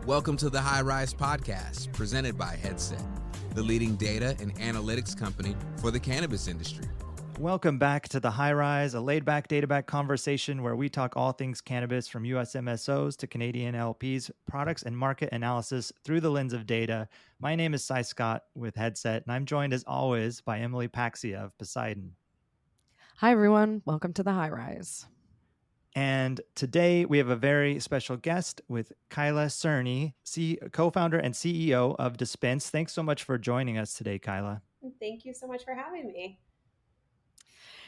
Welcome to the High Rise Podcast, presented by Headset, the leading data and analytics company for the cannabis industry. Welcome back to the High Rise, a laid-back, data-back conversation where we talk all things cannabis, from U.S. MSOs to Canadian LPs, products and market analysis through the lens of data. My name is Cy Scott with Headset, and I'm joined as always by Emily Paxia of Poseidon. Hi, everyone. Welcome to the High Rise. And today we have a very special guest with Kyla Sirni, co-founder and CEO of Dispense. Thanks so much for joining us today, Kyla. Thank you so much for having me.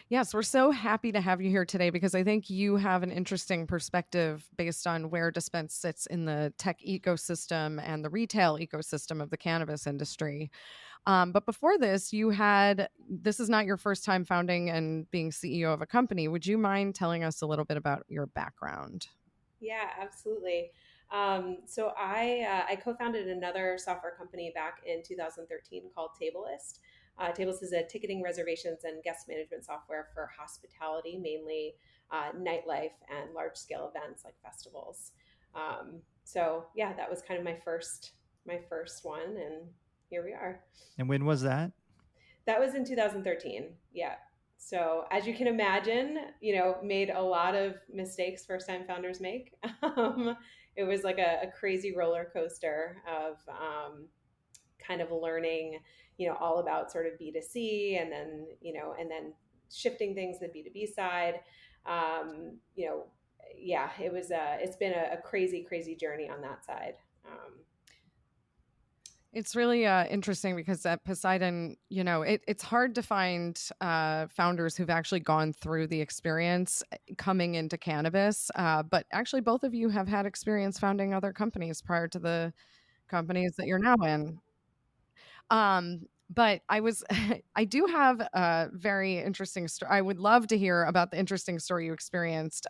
Yes, we're so happy to have you here today because I think you have an interesting perspective based on where Dispense sits in the tech ecosystem and the retail ecosystem of the cannabis industry. But before this, this is not your first time founding and being CEO of a company. Would you mind telling us a little bit about your background? Yeah, absolutely. So I co-founded another software company back in 2013 called Tablelist. Tablelist is a ticketing, reservations, and guest management software for hospitality, mainly nightlife and large-scale events like festivals. So yeah, that was kind of my first one, and here we are. And when was that? That was in 2013. Yeah. So as you can imagine, made a lot of mistakes first-time founders make. It was like a crazy roller coaster of kind of learning, all about sort of B2C, and then, and then shifting things to the B2B side. Yeah, it's been a crazy, crazy journey on that side. It's really interesting because at Poseidon, it's hard to find founders who've actually gone through the experience coming into cannabis. But actually, both of you have had experience founding other companies prior to the companies that you're now in. But I do have a very interesting story. I would love to hear about the interesting story you experienced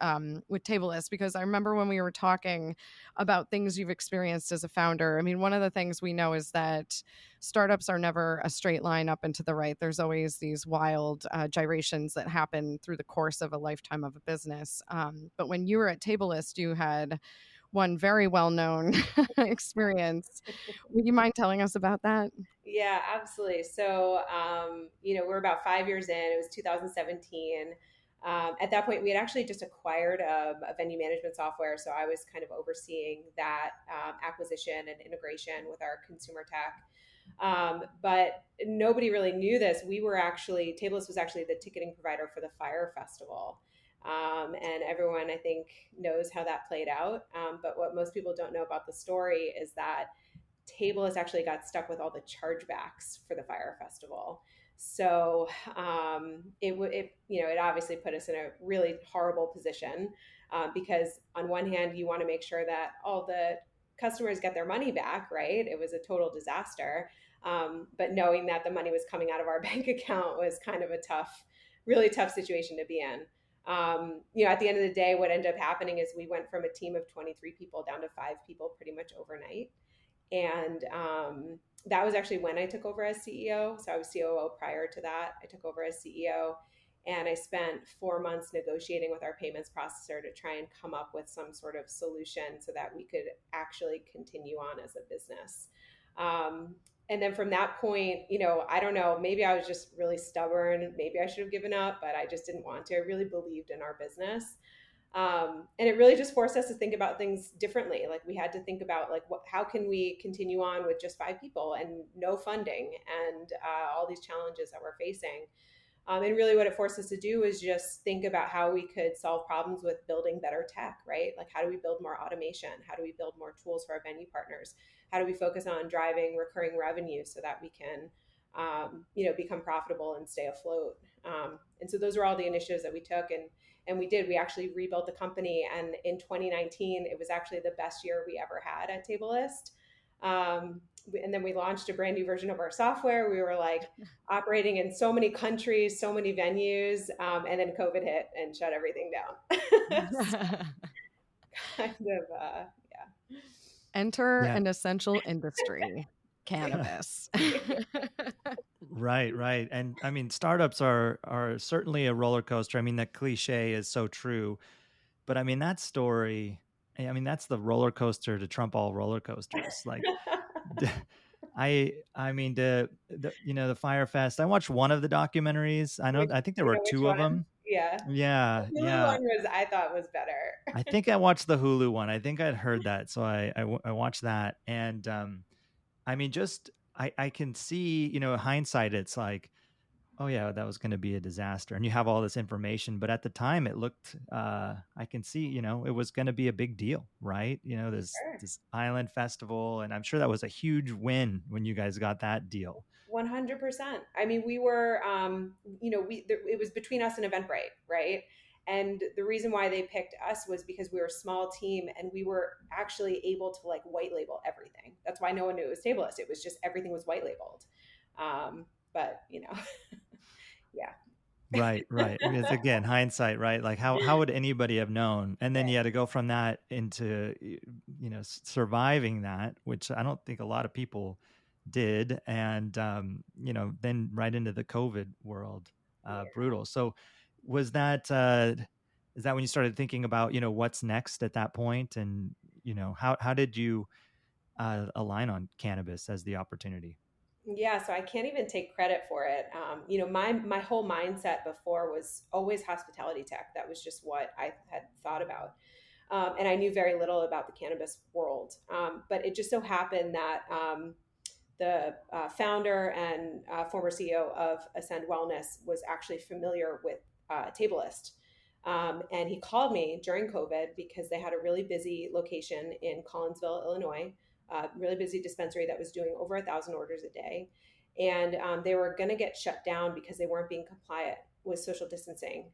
with Tablelist, because I remember when we were talking about things you've experienced as a founder. I mean, one of the things we know is that startups are never a straight line up and to the right. There's always these wild gyrations that happen through the course of a lifetime of a business. But when you were at Tablelist, you had one very well-known experience. Would you mind telling us about that? Yeah, absolutely. So, we're about 5 years in. It was 2017. At that point, we had actually just acquired a venue management software. So I was kind of overseeing that acquisition and integration with our consumer tech. But nobody really knew this. Tablelist was actually the ticketing provider for the Fire Festival. And everyone, I think, knows how that played out. But what most people don't know about the story is that Tablelist actually got stuck with all the chargebacks for the Fire Festival. So it obviously put us in a really horrible position because on one hand, you want to make sure that all the customers get their money back, right? It was a total disaster. But knowing that the money was coming out of our bank account was kind of a really tough situation to be in. At the end of the day, what ended up happening is we went from a team of 23 people down to 5 people pretty much overnight. And that was actually when I took over as CEO. So I was COO prior to that. I took over as CEO, and I spent 4 months negotiating with our payments processor to try and come up with some sort of solution so that we could actually continue on as a business. And then from that point, I don't know, maybe I was just really stubborn. Maybe I should have given up, but I just didn't want to. I really believed in our business. And it really just forced us to think about things differently. Like we had to think about how can we continue on with just 5 people and no funding and all these challenges that we're facing. And really what it forced us to do is just think about how we could solve problems with building better tech, right? Like how do we build more automation? How do we build more tools for our venue partners? How do we focus on driving recurring revenue so that we can, become profitable and stay afloat? And so those are all the initiatives that we took. And we did. We actually rebuilt the company. And in 2019, it was actually the best year we ever had at Tablelist. And then we launched a brand new version of our software. We were operating in so many countries, so many venues. And then COVID hit and shut everything down. Kind of, yeah. Enter an essential industry, cannabis. Right. And I mean, startups are certainly a roller coaster. I mean, that cliche is so true. But I mean, that story, I mean, that's the roller coaster to trump all roller coasters. Like, I mean, the Fire Fest. I watched one of the documentaries. I think there were Which two of one? them. Yeah. Yeah, The Hulu yeah. one I thought was better. I think I watched the Hulu one. I think I'd heard that, so I watched that. And I mean, I can see, hindsight, it's like, oh yeah, that was going to be a disaster, and you have all this information. But at the time, it looked, I can see, it was going to be a big deal, right? Sure. This island festival, and I'm sure that was a huge win when you guys got that deal. 100%. I mean, we were, it was between us and Eventbrite, right? And the reason why they picked us was because we were a small team and we were actually able to like white label everything. That's why no one knew it was Tableless. It was just everything was white labeled. But yeah. Right. Because again, hindsight, right? Like how would anybody have known? And then you had to go from that into, surviving that, which I don't think a lot of people did. And, then right into the COVID world, brutal. So was that, is that when you started thinking about, what's next at that point? And, how did you align on cannabis as the opportunity? Yeah, so I can't even take credit for it. My whole mindset before was always hospitality tech. That was just what I had thought about, and I knew very little about the cannabis world. But it just so happened that the founder and former CEO of Ascend Wellness was actually familiar with Tablelist. And he called me during COVID because they had a really busy location in Collinsville, Illinois, really busy dispensary that was doing over 1,000 orders a day. And they were going to get shut down because they weren't being compliant with social distancing.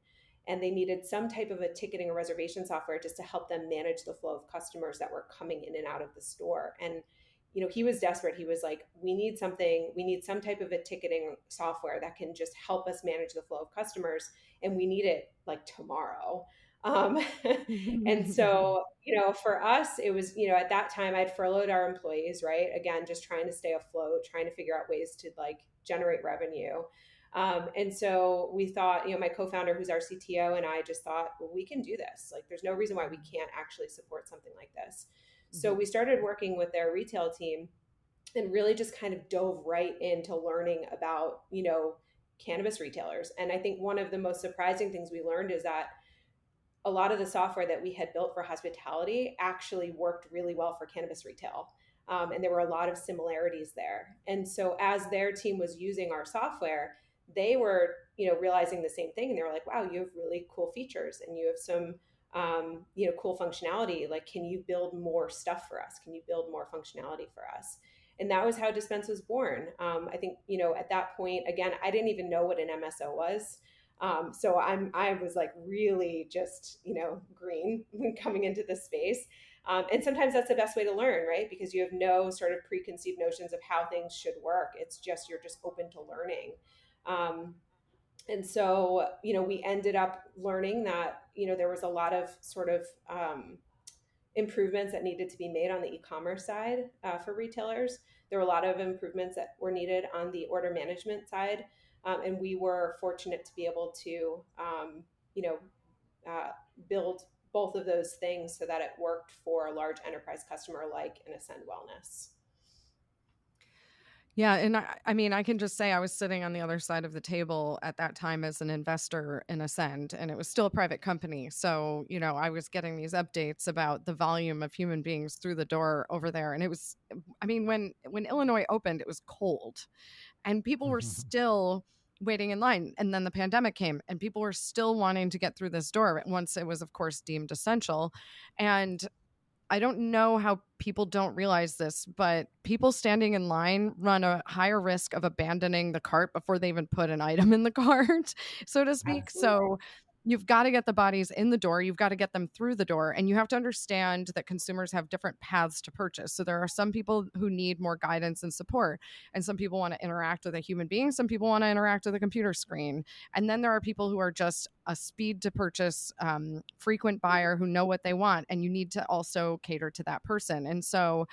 And they needed some type of a ticketing or reservation software just to help them manage the flow of customers that were coming in and out of the store. And he was desperate. He was like, we need some type of a ticketing software that can just help us manage the flow of customers. And we need it like tomorrow. Um, and so, for us, it was, at that time I'd furloughed our employees, right? Again, just trying to stay afloat, trying to figure out ways to like generate revenue. And so we thought, my co-founder, who's our CTO, and I just thought, well, we can do this. Like, there's no reason why we can't actually support something like this. So we started working with their retail team and really just kind of dove right into learning about, cannabis retailers. And I think one of the most surprising things we learned is that a lot of the software that we had built for hospitality actually worked really well for cannabis retail. And there were a lot of similarities there. And so as their team was using our software, they were, realizing the same thing. And they were like, wow, you have really cool features and you have some, cool functionality. Like, can you build more stuff for us? Can you build more functionality for us? And that was how Dispense was born. I think, at that point, again, I didn't even know what an MSO was. So I was like really just, green when coming into this space. And sometimes that's the best way to learn, right? Because you have no sort of preconceived notions of how things should work. It's just, you're just open to learning. And so, we ended up learning that, there was a lot of sort of improvements that needed to be made on the e-commerce side for retailers. There were a lot of improvements that were needed on the order management side. And we were fortunate to be able to, build both of those things so that it worked for a large enterprise customer like an Ascend Wellness. Yeah. And I mean, I can just say I was sitting on the other side of the table at that time as an investor in Ascend, and it was still a private company. So, I was getting these updates about the volume of human beings through the door over there. And it was, I mean, when Illinois opened, it was cold and people were still waiting in line. And then the pandemic came and people were still wanting to get through this door once it was, of course, deemed essential. And I don't know how people don't realize this, but people standing in line run a higher risk of abandoning the cart before they even put an item in the cart, so to speak. Absolutely. So you've got to get the bodies in the door. You've got to get them through the door. And you have to understand that consumers have different paths to purchase. So there are some people who need more guidance and support. And some people want to interact with a human being. Some people want to interact with a computer screen. And then there are people who are just a speed to purchase, frequent buyer who know what they want. And you need to also cater to that person. And so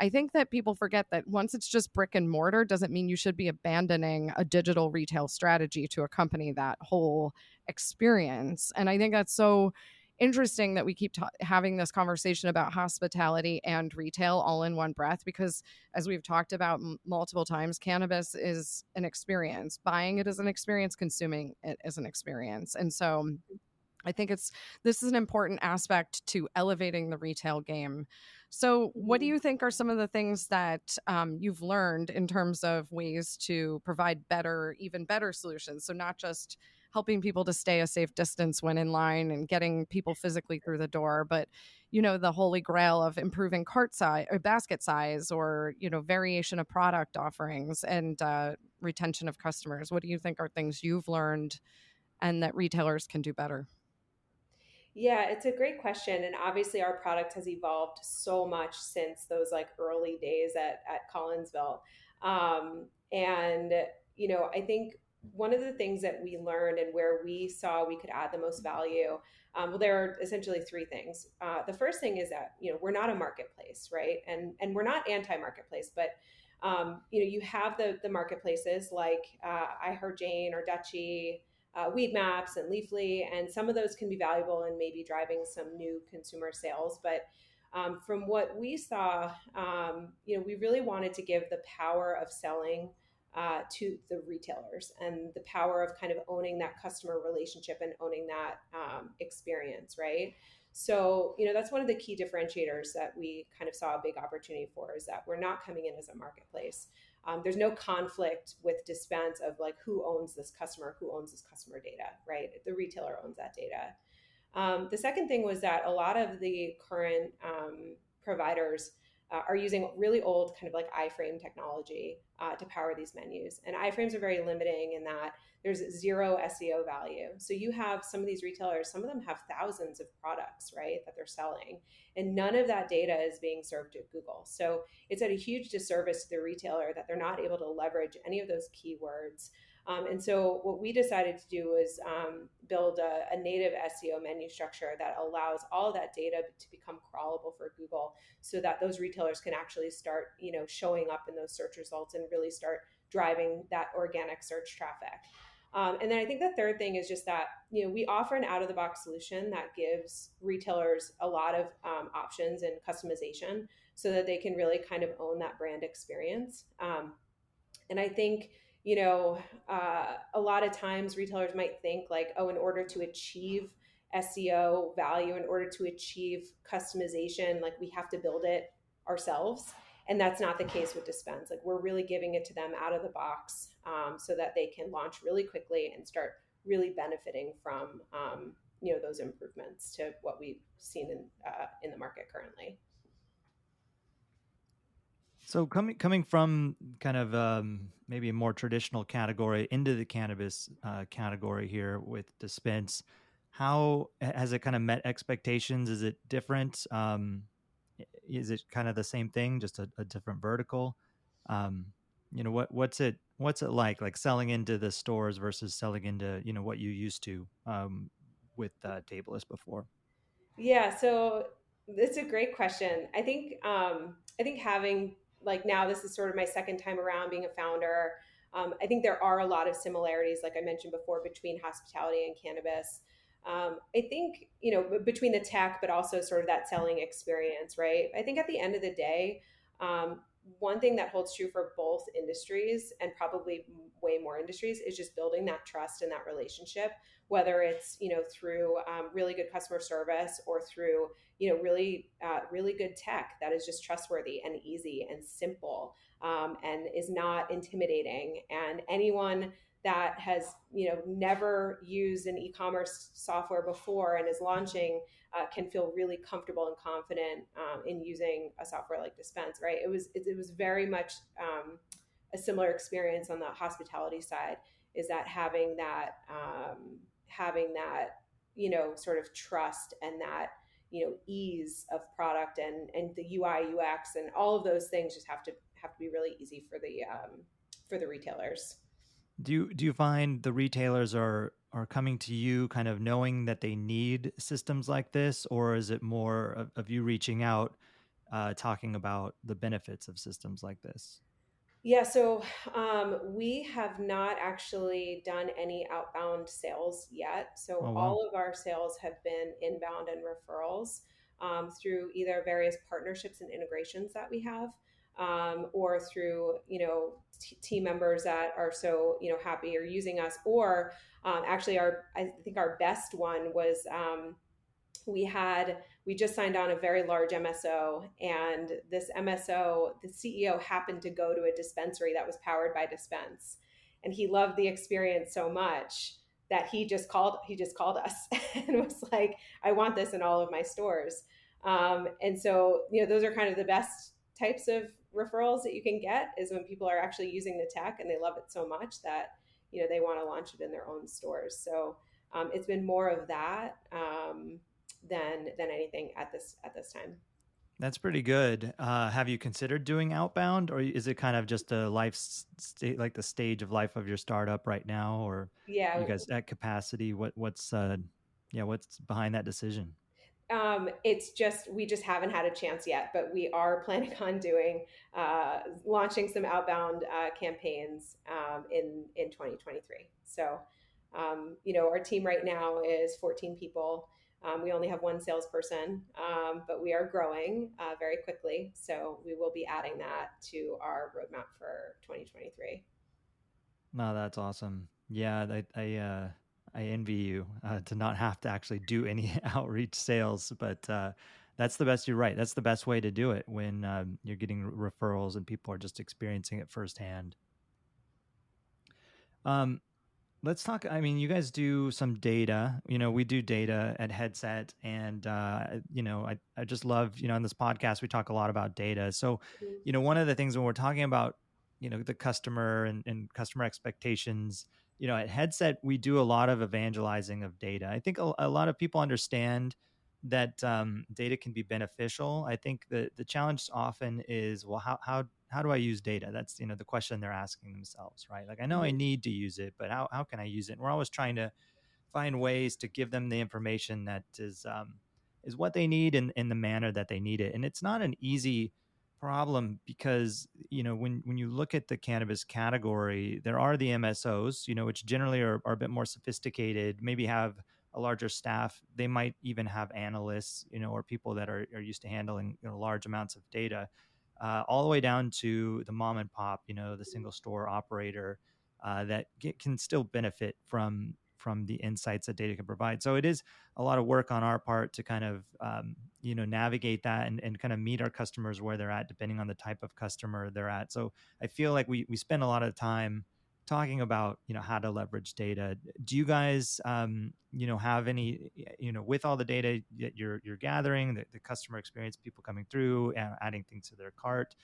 I think that people forget that once it's just brick and mortar doesn't mean you should be abandoning a digital retail strategy to accompany that whole experience. And I think that's so interesting that we keep having this conversation about hospitality and retail all in one breath, because as we've talked about multiple times, cannabis is an experience. Buying it is an experience, consuming it is an experience. And so I think this is an important aspect to elevating the retail game. So what do you think are some of the things that you've learned in terms of ways to provide even better solutions? So not just helping people to stay a safe distance when in line and getting people physically through the door, but, the holy grail of improving cart size or basket size, or, variation of product offerings and retention of customers. What do you think are things you've learned and that retailers can do better? Yeah, it's a great question. And obviously our product has evolved so much since those like early days at Collinsville. And, I think one of the things that we learned and where we saw we could add the most value, well, there are essentially three things. The first thing is that, we're not a marketplace, right? And we're not anti-marketplace, but you have the marketplaces like I Heard Jane or Dutchy, Weed Maps and Leafly, and some of those can be valuable in maybe driving some new consumer sales. But from what we saw, we really wanted to give the power of selling to the retailers and the power of kind of owning that customer relationship and owning that experience, right? So, that's one of the key differentiators that we kind of saw a big opportunity for, is that we're not coming in as a marketplace. There's no conflict with Dispense of like who owns this customer data, right? The retailer owns that data. The second thing was that a lot of the current providers are using really old kind of like iframe technology to power these menus. And iframes are very limiting in that there's zero SEO value. So you have some of these retailers, some of them have thousands of products, right, that they're selling. And none of that data is being served at Google. So it's at a huge disservice to the retailer that they're not able to leverage any of those keywords. And so what we decided to do was build a native SEO menu structure that allows all of that data to become crawlable for Google, so that those retailers can actually start, showing up in those search results and really start driving that organic search traffic. And then I think the third thing is just that, we offer an out-of-the-box solution that gives retailers a lot of options and customization so that they can really kind of own that brand experience. And I think, a lot of times retailers might think like, oh, in order to achieve SEO value, in order to achieve customization, like we have to build it ourselves. And that's not the case with Dispense. Like we're really giving it to them out of the box so that they can launch really quickly and start really benefiting from, those improvements to what we've seen in the market currently. So coming from kind of maybe a more traditional category into the cannabis category here with Dispense, how has it kind of met expectations? Is it different? Is it kind of the same thing, just a different vertical? What's it like selling into the stores versus selling into what you used to with Tableless before? Yeah, so it's a great question. I think having like now this is sort of my second time around being a founder. I think there are a lot of similarities, like I mentioned before, between hospitality and cannabis. I think between the tech, but also sort of that selling experience, right? I think at the end of the day, one thing that holds true for both industries and probably way more industries is just building that trust and that relationship, whether it's through really good customer service or through really good tech that is just trustworthy and easy and simple and is not intimidating. And anyone that has never used an e-commerce software before and is launching can feel really comfortable and confident in using a software like Dispense, right? It was very much a similar experience on the hospitality side, is that having that sort of trust and that ease of product and the UI UX and all of those things just have to be really easy for the retailers. Do you find the retailers are coming to you kind of knowing that they need systems like this, or is it more of you reaching out, talking about the benefits of systems like this? Yeah, so we have not actually done any outbound sales yet. So Oh, wow. all of our sales have been inbound and referrals through either various partnerships and integrations that we have, or through team members that are so happy or using us, or actually our I think our best one was. We just signed on a very large MSO, and this MSO, the CEO happened to go to a dispensary that was powered by Dispense, and he loved the experience so much that he just called us and was like, I want this in all of my stores. And so those are kind of the best types of referrals that you can get, is when people are actually using the tech and they love it so much that they want to launch it in their own stores. So it's been more of that than anything at this time. That's pretty good. Have you considered doing outbound, or is it kind of just a state, like the stage of life of your startup right now, or you Yeah, guys at capacity? What's behind that decision? it's just we just haven't had a chance yet, but we are planning on doing launching some outbound campaigns in 2023. So, our team right now is 14 people. We only have one salesperson, but we are growing very quickly. So we will be adding that to our roadmap for 2023. No, that's awesome. Yeah, I envy you to not have to actually do any outreach sales, but that's the best. You're right. That's the best way to do it when you're getting referrals and people are just experiencing it firsthand. Um, let's talk. I mean, you guys do some data. We do data at Headset, and I just love, on this podcast we talk a lot about data. So, Mhm. one of the things when we're talking about, the customer and customer expectations, at Headset we do a lot of evangelizing of data. I think a lot of people understand that data can be beneficial. I think the challenge often is, well, how do I use data? That's the question they're asking themselves, right? Like, I know I Mhm. need to use it, but how can I use it? And we're always trying to find ways to give them the information that is what they need in the manner that they need it. And it's not an easy problem because when you look at the cannabis category, there are the MSOs, which generally are a bit more sophisticated, maybe have a larger staff. They might even have analysts, or people that are used to handling large amounts of data, all the way down to the mom and pop, the single store operator that can still benefit from the insights that data can provide. So it is a lot of work on our part to kind of navigate that and kind of meet our customers where they're at, depending on the type of customer they're at. So I feel like we spend a lot of time talking about how to leverage data. Do you guys have any, with all the data that you're gathering, the customer experience, people coming through and adding things to their cart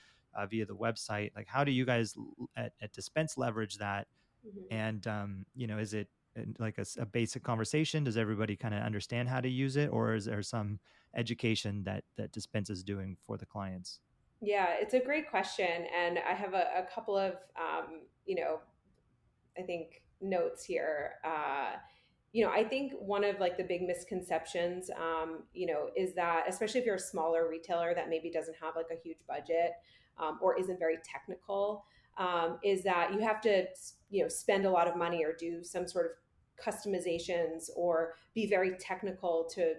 via the website, like how do you guys at Dispense leverage that? Mhm. And is it like a basic conversation? Does everybody kind of understand how to use it, or is there some education that Dispense is doing for the clients? Yeah, it's a great question, and I have a couple of I think notes here. I think one of like the big misconceptions, is that especially if you're a smaller retailer that maybe doesn't have like a huge budget, or isn't very technical, is that you have to, spend a lot of money or do some sort of customizations or be very technical to,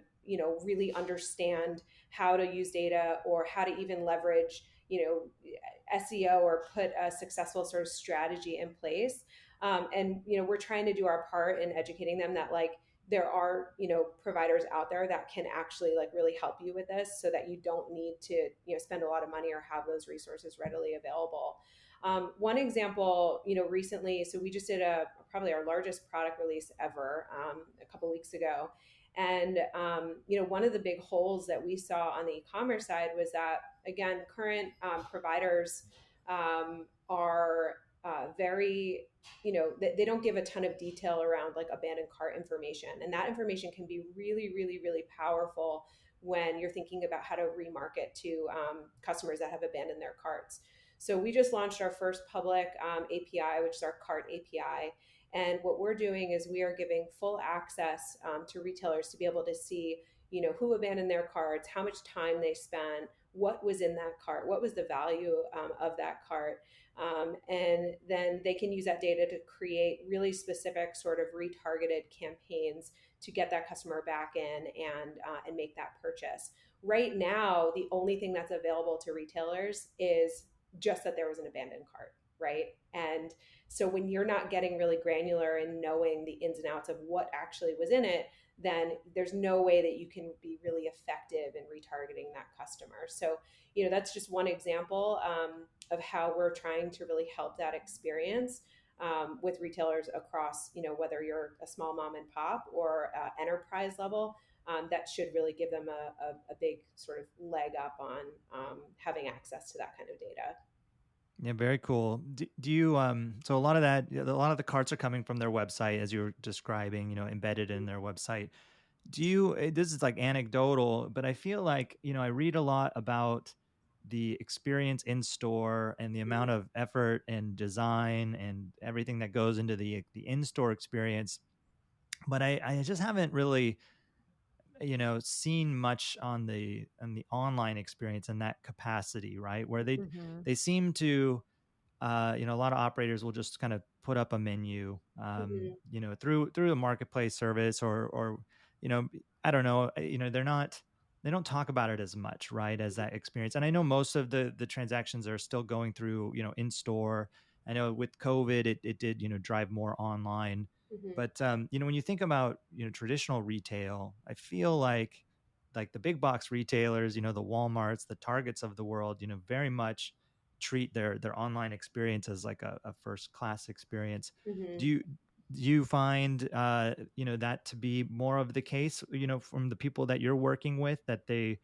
really understand how to use data or how to even leverage, SEO or put a successful sort of strategy in place. And we're trying to do our part in educating them that like there are providers out there that can actually like really help you with this, so that you don't need to spend a lot of money or have those resources readily available. One example, recently, so we just did probably our largest product release ever a couple weeks ago. And one of the big holes that we saw on the e-commerce side was that, again, current providers are very, they don't give a ton of detail around like abandoned cart information, and that information can be really, really, really powerful when you're thinking about how to remarket to customers that have abandoned their carts. So we just launched our first public API, which is our cart API. And what we're doing is we are giving full access to retailers to be able to see, who abandoned their carts, how much time they spent, what was in that cart, what was the value of that cart. And then they can use that data to create really specific sort of retargeted campaigns to get that customer back in and make that purchase. Right now, the only thing that's available to retailers is just that there was an abandoned cart, right? And so when you're not getting really granular and knowing the ins and outs of what actually was in it, then there's no way that you can be really effective in retargeting that customer. So, that's just one example of how we're trying to really help that experience with retailers across, whether you're a small mom and pop or enterprise level. That should really give them a big sort of leg up on having access to that kind of data. Yeah, very cool. Do you so a lot of the carts are coming from their website, as you were describing, embedded in their website. This is like anecdotal, but I feel like, I read a lot about the experience in store and the amount of effort and design and everything that goes into the in-store experience. But I just haven't really, seen much on the online experience in that capacity, right? Where Mm-hmm. they seem to a lot of operators will just kind of put up a menu, through a marketplace service or, you know, I don't know, they don't talk about it as much, right, as that experience. And I know most of the transactions are still going through, in store. I know with COVID, it did, drive more online. Mm-hmm. But, when you think about, traditional retail, I feel like the big box retailers, the Walmarts, the Targets of the world, very much treat their online experience as like a first class experience. Mm-hmm. Do you find that to be more of the case, from the people that you're working with, that they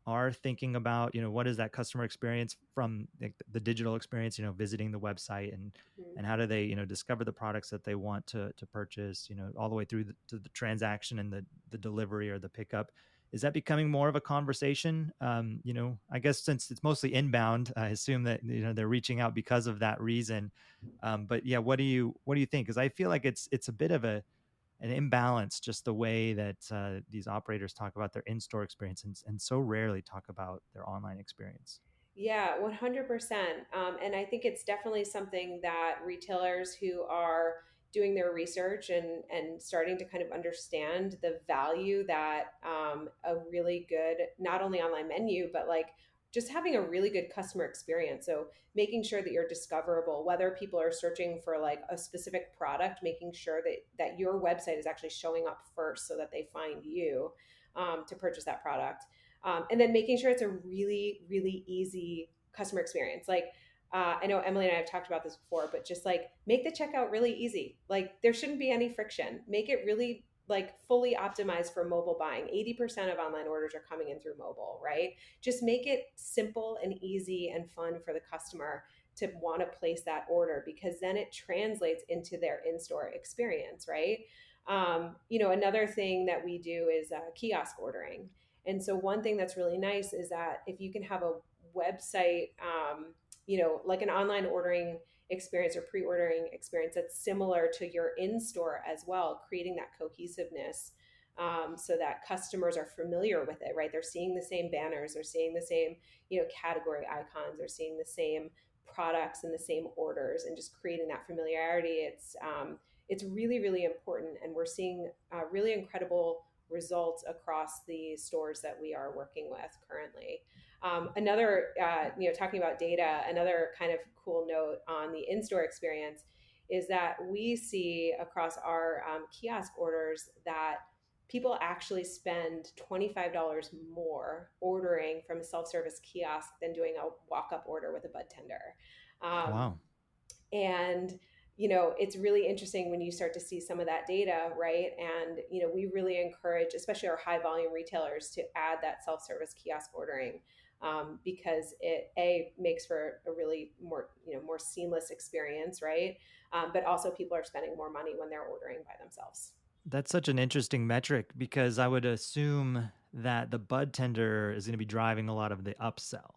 are thinking about, what is that customer experience from the digital experience, visiting the website, and how do they, discover the products that they want to purchase, all the way through to the transaction and the delivery or the pickup? Is that becoming more of a conversation? I guess since it's mostly inbound, I assume that, they're reaching out because of that reason. But yeah, what do you think? Because I feel like it's a bit of an imbalance, just the way that these operators talk about their in-store experience and so rarely talk about their online experience. Yeah, 100%. And I think it's definitely something that retailers who are doing their research and starting to kind of understand the value that a really good, not only online menu, but like just having a really good customer experience. So making sure that you're discoverable, whether people are searching for like a specific product, making sure that your website is actually showing up first so that they find you to purchase that product. And then making sure it's a really, really easy customer experience. Like, I know Emily and I have talked about this before, but just like make the checkout really easy. Like, there shouldn't be any friction. Make it really like fully optimized for mobile buying. 80% of online orders are coming in through mobile, right? Just make it simple and easy and fun for the customer to want to place that order, because then it translates into their in-store experience, right? Another thing that we do is kiosk ordering. And so one thing that's really nice is that if you can have a website, like an online ordering experience or pre-ordering experience that's similar to your in-store as well, creating that cohesiveness, so that customers are familiar with it, right? They're seeing the same banners, they're seeing the same, category icons, they're seeing the same products and the same orders, and just creating that familiarity. It's really, really important. And we're seeing really incredible results across the stores that we are working with currently. Talking about data, another kind of cool note on the in-store experience is that we see across our kiosk orders that people actually spend $25 more ordering from a self-service kiosk than doing a walk-up order with a bud tender. Wow. And it's really interesting when you start to see some of that data, right? And we really encourage, especially our high volume retailers, to add that self-service kiosk ordering, because it makes for a really more seamless experience, right? But also people are spending more money when they're ordering by themselves. That's such an interesting metric, because I would assume that the bud tender is going to be driving a lot of the upsell.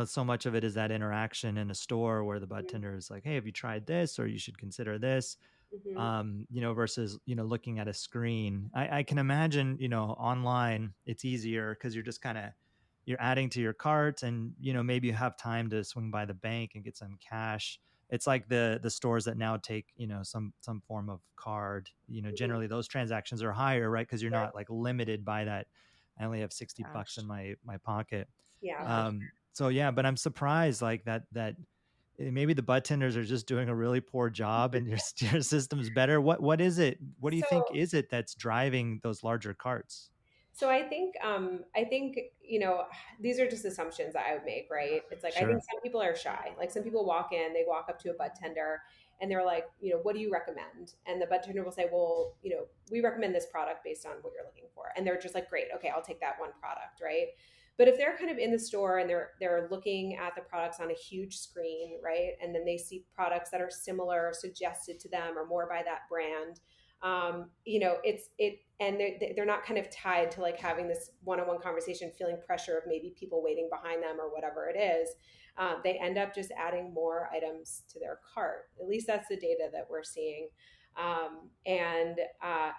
So much of it is that interaction in a store where the bud tender is like, hey, have you tried this? Or you should consider this, versus, looking at a screen. I can imagine, online, it's easier because you're just kind of, you're adding to your cart, and maybe you have time to swing by the bank and get some cash. It's like the stores that now take some form of card. Generally those transactions are higher, right? Because you're Sure. not like limited by that. I only have $60 in Gosh. my pocket. Yeah. So yeah, but I'm surprised like that maybe the bud tenders are just doing a really poor job, and your system's better. What is it? What do you So think is it that's driving those larger carts? So I think these are just assumptions that I would make, right? It's like I think Sure. some people are shy. Like some people walk in, they walk up to a bud tender, and they're like, what do you recommend? And the bud tender will say, well, we recommend this product based on what you're looking for, and they're just like, great, okay, I'll take that one product, right? But if they're kind of in the store and they're looking at the products on a huge screen, right, and then they see products that are similar, suggested to them, or more by that brand, and they're not kind of tied to like having this one-on-one conversation, feeling pressure of maybe people waiting behind them or whatever it is. They end up just adding more items to their cart. At least that's the data that we're seeing. And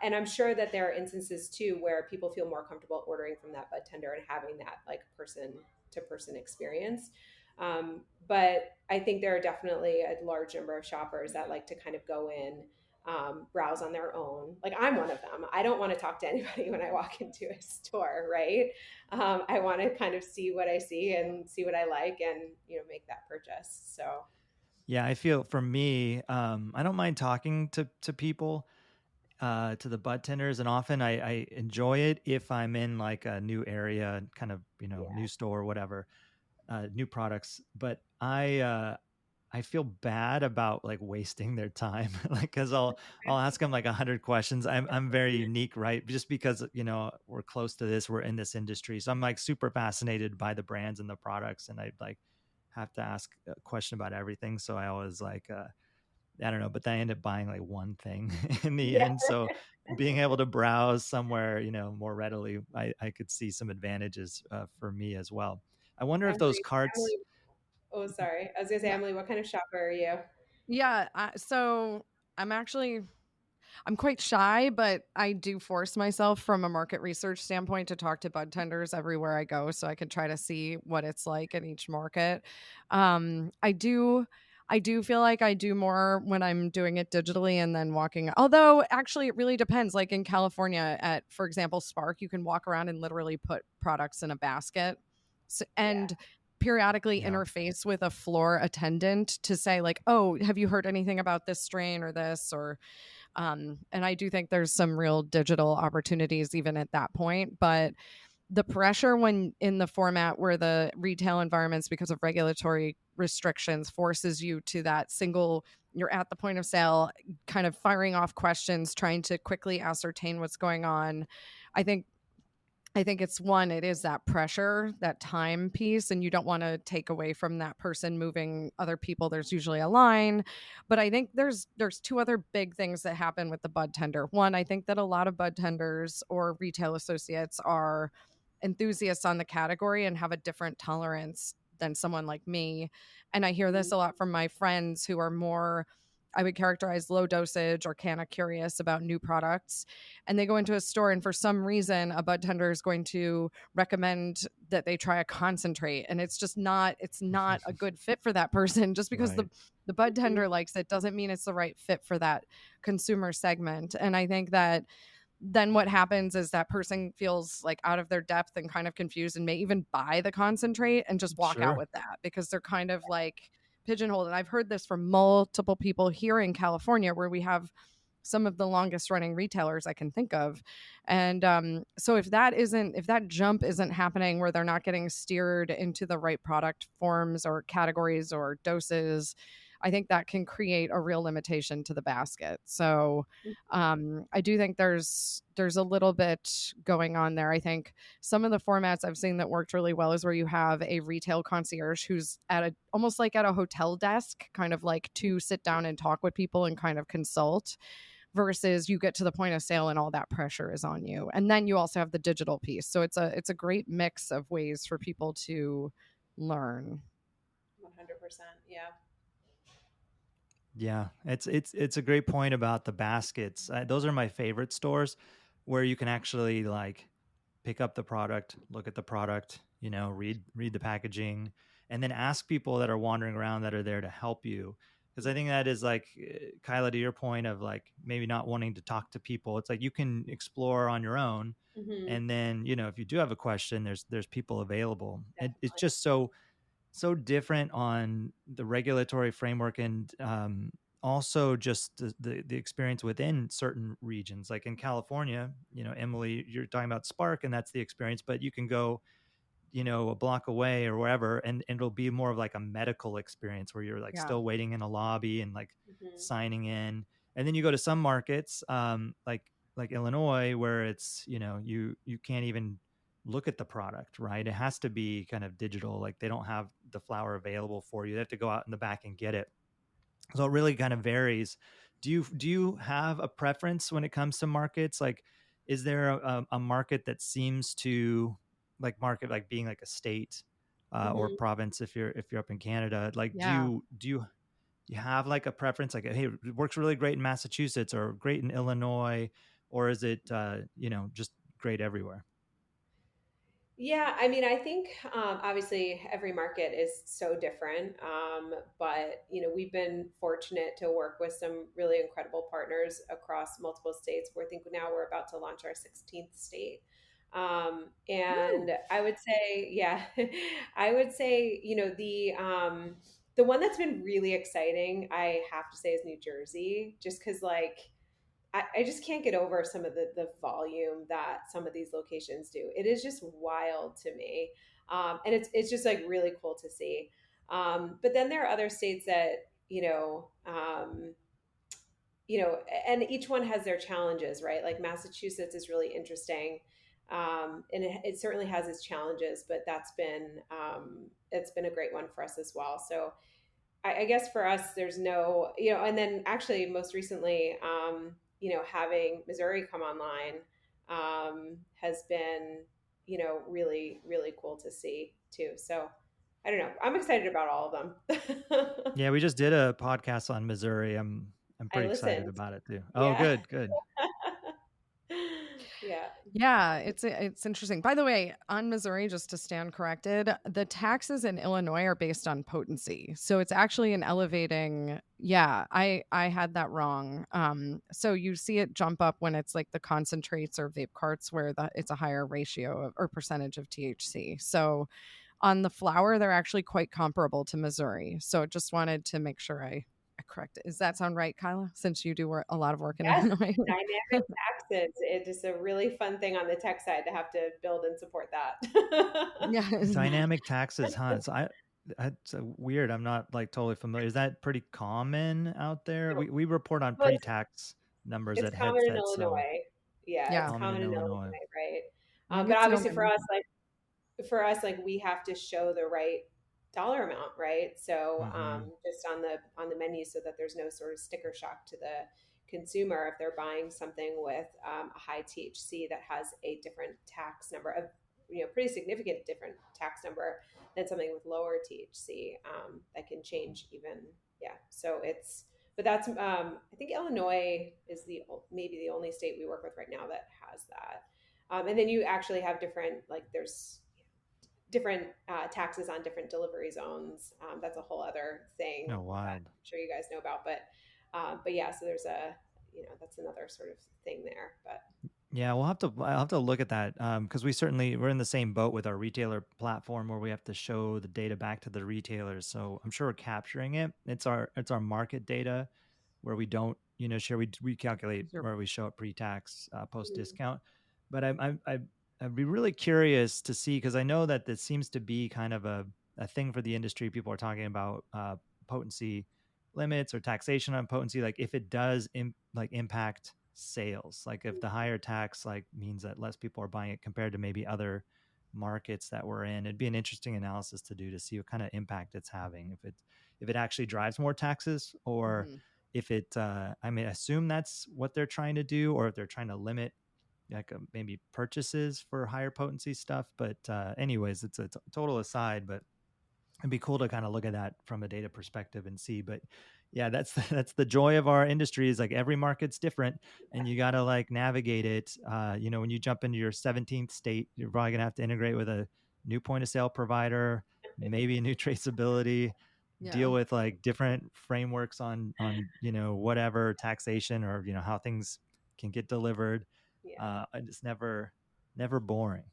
I'm sure that there are instances too where people feel more comfortable ordering from that bud tender and having that like person to person experience. But I think there are definitely a large number of shoppers that like to kind of go in, browse on their own. Like I'm one of them. I don't want to talk to anybody when I walk into a store, right? I want to kind of see what I see and see what I like, and make that purchase. So Yeah, I feel for me, I don't mind talking to people, to the bud tenders, and often I enjoy it if I'm in like a new area, kind of yeah, new store or whatever, new products. But I feel bad about like wasting their time, like because I'll ask them like 100 questions. I'm very unique, right? Just because we're close to this, we're in this industry, so I'm like super fascinated by the brands and the products, and I like have to ask a question about everything. So I always like I don't know, but then I end up buying like one thing in the yeah. end. So being able to browse somewhere more readily, I could see some advantages for me as well. I wonder if those Emily, carts. Emily, oh, sorry. I was gonna say, Emily, what kind of shopper are you? Yeah. So I'm actually I'm quite shy, but I do force myself from a market research standpoint to talk to bud tenders everywhere I go, so I can try to see what it's like in each market. I do. I do feel like I do more when I'm doing it digitally and then walking. Although, actually, it really depends. Like in California, at for example, Spark, you can walk around and literally put products in a basket, Yeah. and periodically Yeah. interface with a floor attendant to say like, "Oh, have you heard anything about this strain or this?" Or and I do think there's some real digital opportunities even at that point. But the pressure when in the format where the retail environments, because of regulatory restrictions, forces you to that single, you're at the point of sale, kind of firing off questions, trying to quickly ascertain what's going on. I think it is that pressure, that time piece, and you don't want to take away from that person moving other people. There's usually a line, but I think there's two other big things that happen with the bud tender. One, I think that a lot of bud tenders or retail associates are enthusiasts on the category and have a different tolerance than someone like me. And I hear this a lot from my friends who are more, I would characterize, low dosage or canna curious about new products. And they go into a store, and for some reason, a bud tender is going to recommend that they try a concentrate. And it's not a good fit for that person. Just because Right. the bud tender likes it doesn't mean it's the right fit for that consumer segment. And I think that then what happens is that person feels like out of their depth and kind of confused, and may even buy the concentrate and just walk out Sure. with that because they're kind of like pigeonholed. And I've heard this from multiple people here in California, where we have some of the longest running retailers I can think of. And so if that jump isn't happening, where they're not getting steered into the right product forms or categories or doses, I think that can create a real limitation to the basket. So I do think there's a little bit going on there. I think some of the formats I've seen that worked really well is where you have a retail concierge who's at a almost like at a hotel desk, kind of like to sit down and talk with people and kind of consult, versus you get to the point of sale and all that pressure is on you. And then you also have the digital piece. So it's a great mix of ways for people to learn. 100%. Yeah. Yeah, it's a great point about the baskets. Those are my favorite stores, where you can actually like pick up the product, look at the product, read the packaging, and then ask people that are wandering around that are there to help you. Because I think that is like, Kyla, to your point of like maybe not wanting to talk to people, it's like you can explore on your own. Mm-hmm. And then, if you do have a question, there's people available. It's Definitely. just so different on the regulatory framework, and also just the experience within certain regions. Like in California, Emily, you're talking about Spark, and that's the experience, but you can go a block away or wherever, and it'll be more of like a medical experience where you're like Yeah. still waiting in a lobby and like Mm-hmm. signing in. And then you go to some markets, like Illinois, where it's you can't even look at the product, right? It has to be kind of digital. Like they don't have the flower available for you. They have to go out in the back and get it. So it really kind of varies. Do you have a preference when it comes to markets? Like, is there a market that seems to market like being like a state or Mm-hmm. province if you're up in Canada? Like, do Yeah. you have like a preference? Like, hey, it works really great in Massachusetts or great in Illinois, or is it just great everywhere? Yeah, I mean, I think obviously every market is so different, but we've been fortunate to work with some really incredible partners across multiple states. Where I think now we're about to launch our 16th state, and Woo. I would say, yeah, I would say the one that's been really exciting, I have to say, is New Jersey, just because I just can't get over some of the volume that some of these locations do. It is just wild to me. And it's just like really cool to see. But then there are other states that, and each one has their challenges, right? Like Massachusetts is really interesting. And it certainly has its challenges, but it's been a great one for us as well. So I guess for us, there's no, and then actually most recently, having Missouri come online has been, really, really cool to see too. So I don't know. I'm excited about all of them. Yeah, we just did a podcast on Missouri. I'm I pretty excited listened. about it too. Oh, Yeah. good. Yeah. Yeah, it's interesting. By the way, on Missouri, just to stand corrected, the taxes in Illinois are based on potency. So it's actually an elevating. Yeah, I had that wrong. So you see it jump up when it's like the concentrates or vape carts where it's a higher ratio or percentage of THC. So on the flower, they're actually quite comparable to Missouri. So just wanted to make sure I correct it. Does that sound right, Kyla? Since you do a lot of work in Yes. Illinois. Dynamic taxes. It is a really fun thing on the tech side to have to build and support that. Yeah. Dynamic taxes, huh? So it's weird. I'm not like totally familiar. Is that pretty common out there? So, We report on well, pre-tax numbers it's at common in Headset, so Illinois. Yeah, it's Yeah. common in common in Illinois. Illinois, right? Maybe But it's the obviously only for one. us, we have to show the right dollar amount, right? So Mm-hmm. just on the menu, so that there's no sort of sticker shock to the consumer if they're buying something with a high THC that has a different tax number, of pretty significant different tax number than something with lower THC that can change even. Yeah, so it's. But that's I think Illinois is maybe the only state we work with right now that has that. And then you actually have different, like there's different taxes on different delivery zones. That's a whole other thing Oh, that wild. I'm sure you guys know about. But yeah, so there's that's another sort of thing there. But Yeah, I'll have to look at that because we're in the same boat with our retailer platform where we have to show the data back to the retailers. So I'm sure we're capturing it. It's our market data where we don't share. We calculate Your- where we show it pre-tax, post mm, discount. But I'd be really curious to see, because I know that this seems to be kind of a thing for the industry. People are talking about potency limits or taxation on potency, like if it does impact sales, like if the higher tax means that less people are buying it compared to maybe other markets that we're in. It'd be an interesting analysis to do to see what kind of impact it's having, if it actually drives more taxes, or Mhm. if it I mean, assume that's what they're trying to do, or if they're trying to limit maybe purchases for higher potency stuff. But anyways, it's a total aside, but it'd be cool to kind of look at that from a data perspective and see. But yeah, that's the joy of our industry, is like every market's different, and you got to like navigate it. When you jump into your 17th state, you're probably gonna have to integrate with a new point of sale provider, maybe a new traceability, deal with like different frameworks on whatever taxation or how things can get delivered. It's never boring.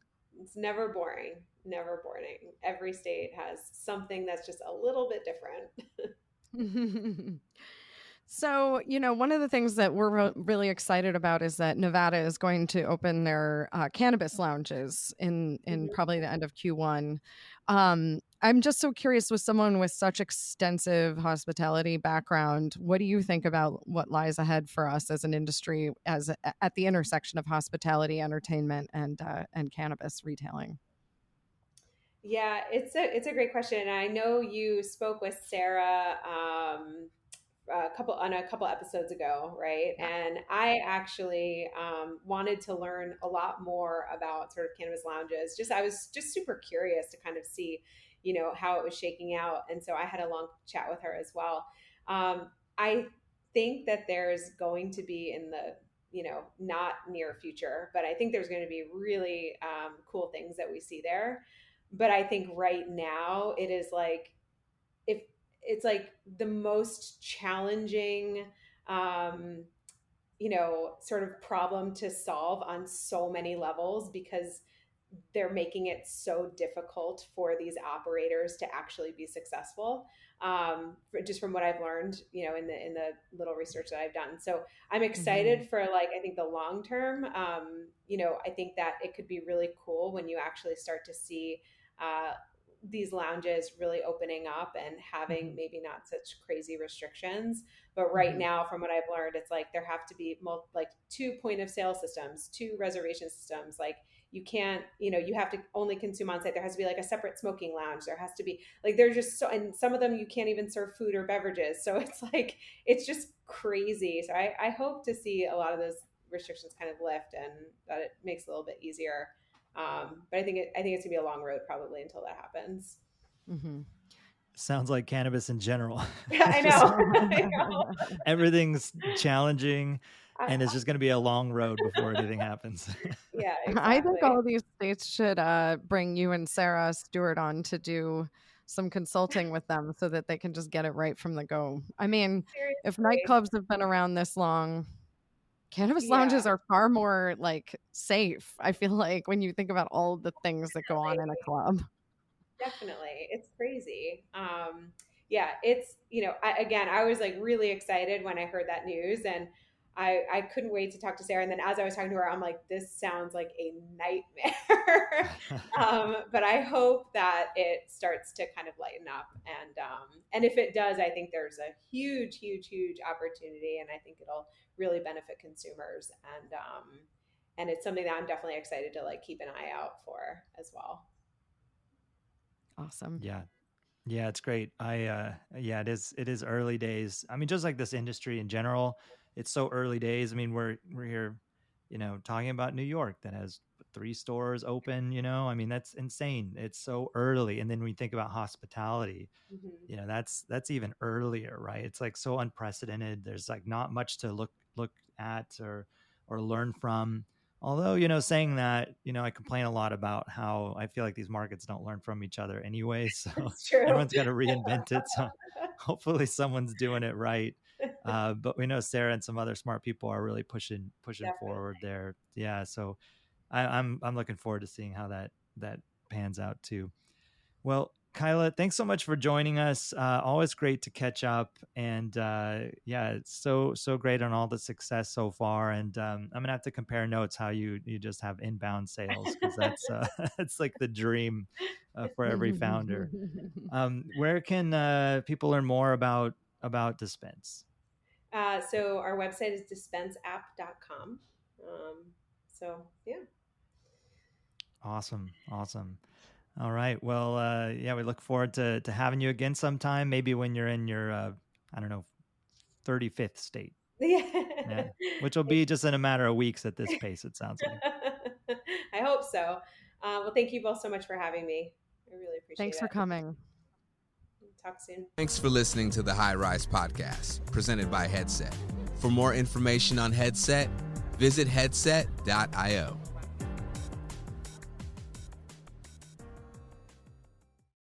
It's never boring. Never boring. Every state has something that's just a little bit different. So, one of the things that we're really excited about is that Nevada is going to open their cannabis lounges in probably the end of Q1. I'm just so curious, with someone with such extensive hospitality background, what do you think about what lies ahead for us as an industry at the intersection of hospitality, entertainment, and cannabis retailing? Yeah, it's a great question. I know you spoke with Sarah a couple episodes ago, right? Yeah. And I actually wanted to learn a lot more about sort of cannabis lounges. I was just super curious to kind of see, how it was shaking out. And so I had a long chat with her as well. I think that there's going to be in the not near future, but I think there's going to be really cool things that we see there. But I think right now it is like, if it's like the most challenging, sort of problem to solve on so many levels, because they're making it so difficult for these operators to actually be successful. Just from what I've learned, in the little research that I've done. So I'm excited for I think the long term. I think that it could be really cool when you actually start to see these lounges really opening up and having maybe not such crazy restrictions. But right now, from what I've learned, it's like there have to be 2 point of sale systems, 2 reservation systems. Like you can't, you have to only consume on site. There has to be like a separate smoking lounge. There has to be there's just so, and some of them you can't even serve food or beverages. So it's like, it's just crazy. So I hope to see a lot of those restrictions kind of lift and that it makes it a little bit easier. But I think it's gonna be a long road probably until that happens. Sounds like cannabis in general. I know. Everything's challenging, and it's just going to be a long road before anything happens. Yeah, exactly. I think all these states should bring you and Sarah Stewart on to do some consulting with them so that they can just get it right from the go. I mean, seriously, if nightclubs have been around this long, cannabis lounges are far more safe. I feel like when you think about all the things that go on in a club. Definitely. It's crazy. It's, I was really excited when I heard that news, and I couldn't wait to talk to Sarah. And then as I was talking to her, I'm like, this sounds like a nightmare. But I hope that it starts to kind of lighten up. And if it does, I think there's a huge, huge, huge opportunity, and I think it'll really benefit consumers. And it's something that I'm definitely excited to keep an eye out for as well. Awesome. Yeah, it's great. It is early days. I mean, just like this industry in general, it's so early days. I mean, we're here, talking about New York that has 3 stores open, I mean, that's insane. It's so early. And then when you think about hospitality, that's even earlier, right? It's so unprecedented. There's not much to look at or learn from. Although, saying that, I complain a lot about how I feel like these markets don't learn from each other anyway. So everyone's got to reinvent it. So hopefully someone's doing it right. But we know Sarah and some other smart people are really pushing forward there. Yeah. So I'm looking forward to seeing how that pans out too. Well, Kyla, thanks so much for joining us. Always great to catch up, and it's so great on all the success so far. And I'm gonna have to compare notes how you just have inbound sales, because that's like the dream for every founder. Where can people learn more about Dispense? So our website is dispenseapp.com. Awesome. All right. Well, we look forward to having you again sometime, maybe when you're in your, 35th state. Yeah. Which will be just in a matter of weeks at this pace, it sounds like. I hope so. Well, thank you both so much for having me. I really appreciate it. Thanks for coming. Talk soon. Thanks for listening to the High Rise Podcast, presented by Headset. For more information on Headset, visit headset.io.